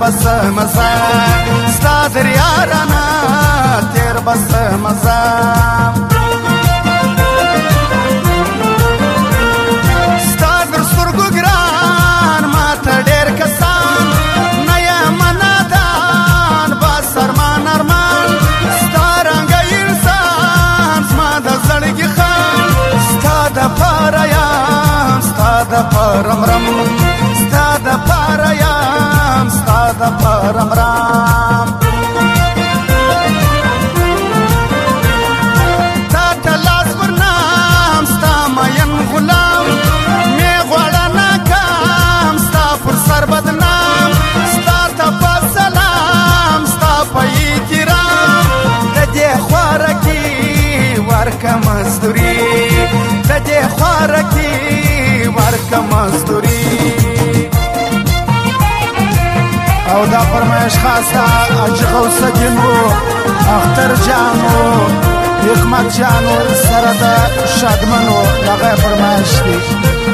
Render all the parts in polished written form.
بس مزه ستا در یارانه تیر بس مزه ستا در سترګو ګران ماته ډېر کسان نه یم نادان بس ارمان ارمان ستا رنګه انسان زما د زړګي خان ستا دپاره یم ستا دپاره مرم ستا دپاره یم ستا دپاره مرم تا ته لاس ورنام ستا مین غلام مې غواړه ناکام ستا پر سر بدنام ستا ته په سلام ستا په احترام د دې خواره کې ورکه مزدوري د دې خواره کې ورکه مزدوري او دا فرمایش خاص ده حاجي غوث الدین و اختر جان و حکمت جان و سره د شادمن و دغه فرمایش دی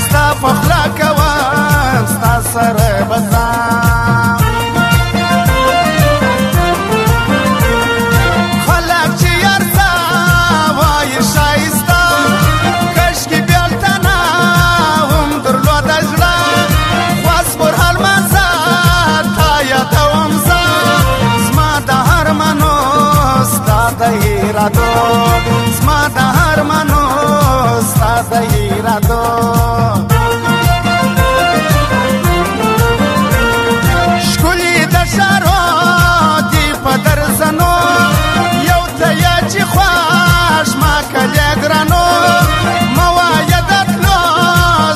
ستا پخلا کوم ستا سره بزام خلک چې یارسا وایي ښایسته کشکې بېلته نه هم درلوده زړه خواست پر المازه تا یادوم زه زما د هرمنو ستا د ارادو زما د هرمنو ستا د ارادو ښکلي د ښارو دي په درزنو یو ته یې چې خوښ ما کلی ګرانو مه وایه د تلو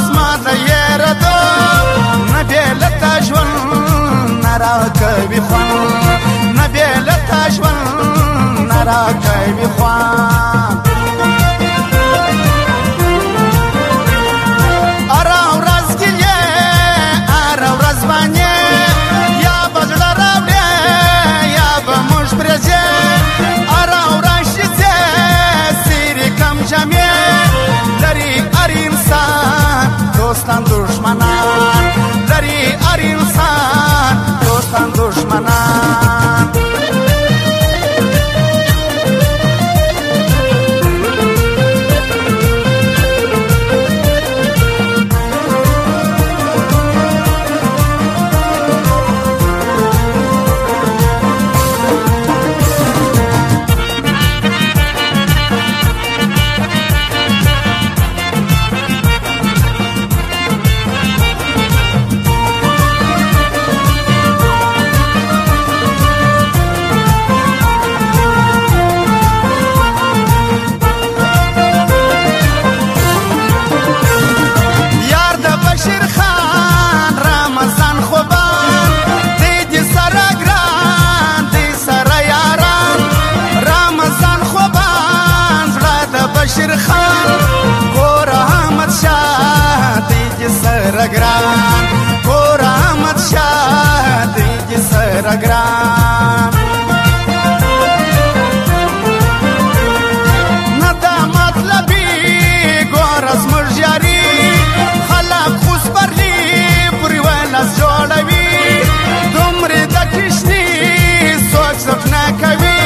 زما د یېرېدو نه بې له تا ژوند نه راکوي خوند نه بې له تا ژوند نه راکوي خوند دوستان دشمنان لري هر انسان دوستان دشمنان ګران ګور احمد شاه دی سره ګران نه دا مطلبي ګور زموږ یاري خلک خوس پرلي پورې ونس جوړوي دومره د کشني څوک څوک نه کوي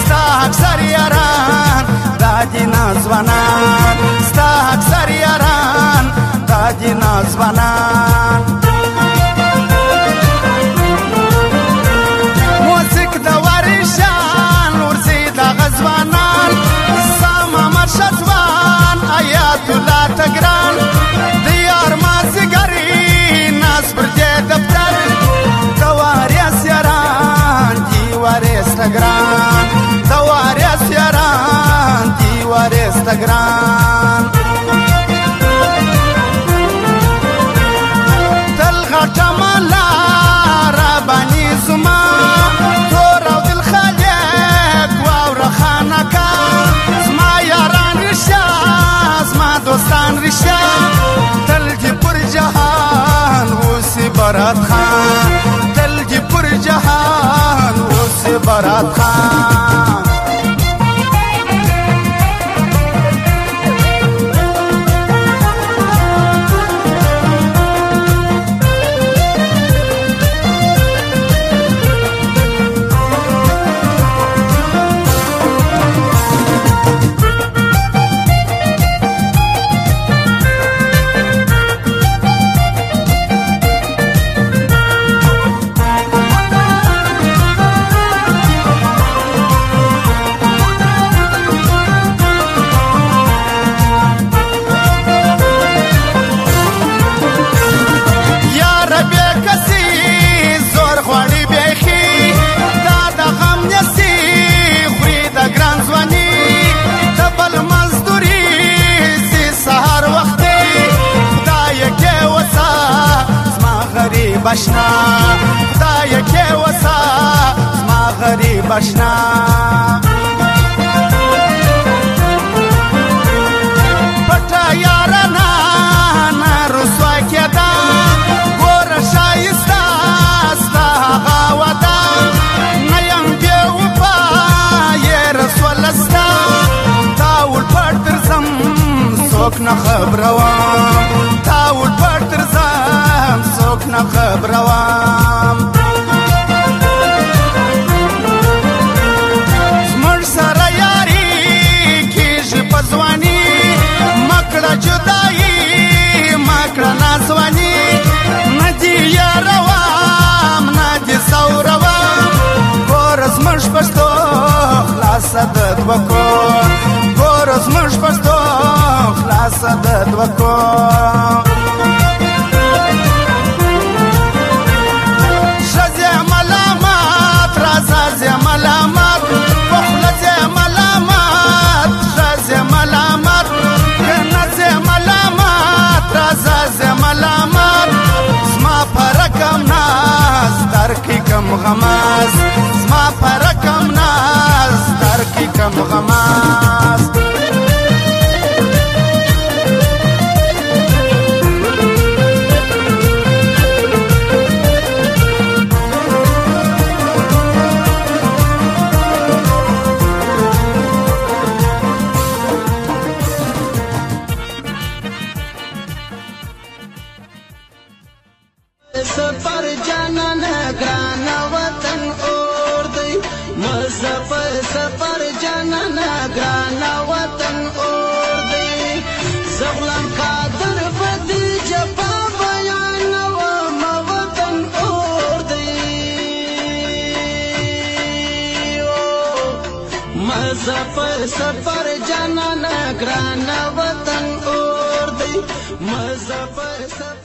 ستا اکثر یاران دا دي نازوانان ستا اکثر یاران دادی نازوانان موسیق د وارشان ورزی د غزوانان ساما مرشدوان آیات الله تگران دیار مازیگری ناس پر دې دفتر د واریس یاران دی برات خان تل دی پر جهان اوس برات خان بشنا خدای کې وسا زما غریب بشنا پټه یارانه نه رسوا کېده ګوره ښایسته ستا هغه وده نه یم بې وفا یې رسوله ستا تا ولپټ درځم څوک نه خبروم تا ولپټ درځم څوک نه خبروم زموږ سره یاري کېږي په ځواني مه کړه جدایي مه کړه ناځواني نه دې یاروم نه دې ځوروم ګوره زموږ پښتو خلاصه د دوه کور ګوره زموږ پښتو خلاصه د دوه کور غماز زما پر کم ناز در کی کم غماز सफर जानन ग्रान वतन और दई मजफर सफर जानन ग्रान वतन और दई जगलन कादर बदी जपा बयान व वतन और दई मजफर सफर जानन ग्रान वतन और दई मजफर